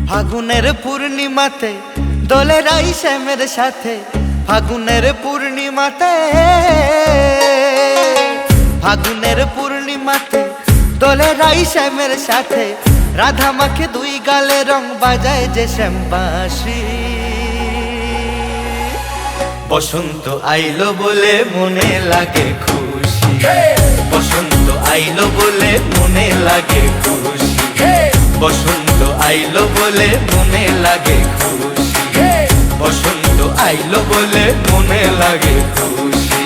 ফাগুনের পূর্ণিমাতে দোলে রাই শ্যামের সাথে, ফাগুনের পূর্ণিমাতে, ফাগুনের পূর্ণিমাতে দোলে রাই শ্যামের সাথে, রাধা মাখে দুই গালে রং বাজায় যে শ্যাম বাঁশি। বসন্ত আইলো বলে মনে লাগে খুশি, বসন্ত আইলো বলে মনে লাগে খুশি, বসন্ত আইলো বলে মনে লাগে খুশি, বসন্ত আইলো বলে মনে লাগে খুশি।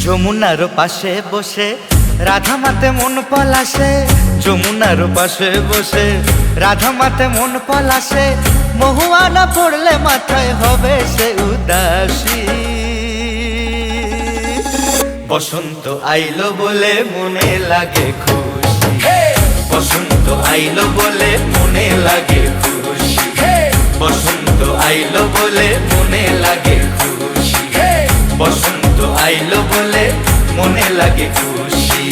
যমুনার পাশে বসে রাধা মাতে মন পলাশে, যমুনার পাশে বসে রাধা মাতে মন পলাশে, মহুয়া না পড়লে মাথায় হবে সে উদাসী। বসন্ত আইলো বলে মনে লাগে খুশি, বসন্ত আইলো বলে মনে লাগে খুশি, বসন্ত আইলো বলে মনে লাগে খুশি, বসন্ত আইলো বলে মনে লাগে খুশি।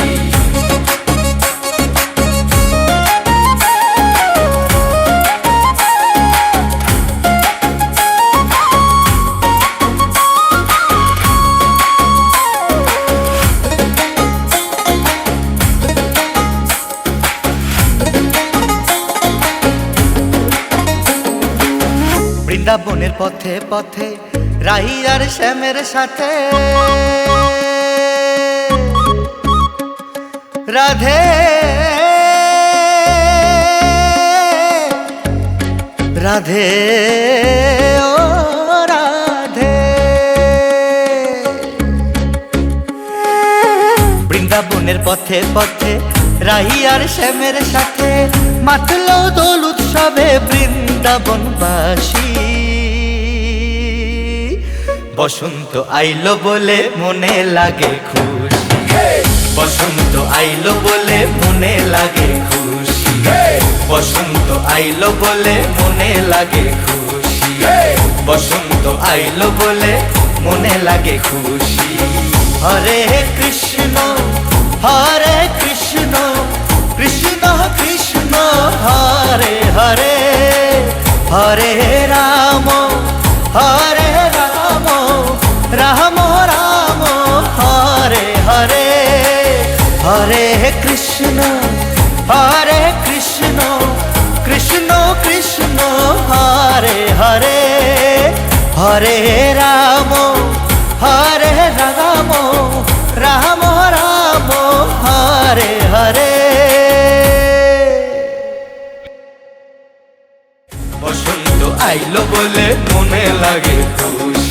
বৃন্দাবনের পথে পথে রাহি আর শ্যামের সাথে, রাধে রাধে ও রাধে। বৃন্দাবনের পথে পথে রাহি আর শ্যামের সাথে, মাতলো দোল উৎসবে বৃন্দাবনবাসী। বসন্ত আইলো বলে মনে লাগে খুশি, বসন্ত আইলো বলে মনে লাগে খুশি, বসন্ত আইলো বলে মনে লাগে খুশি, বসন্ত আইলো বলে মনে লাগে খুশি। হরে কৃষ্ণ হরে কৃষ্ণ কৃষ্ণ কৃষ্ণ হরে হরে, হরে রাম হরে রাম রাম রাম হরে হরে, হরে কৃষ্ণ হরে কৃষ্ণ কৃষ্ণ কৃষ্ণ হরে হরে, হরে রাম হরে রাম রাম রাম হরে হরে। বসন্ত আইলো বলে মনে লাগে খুশি,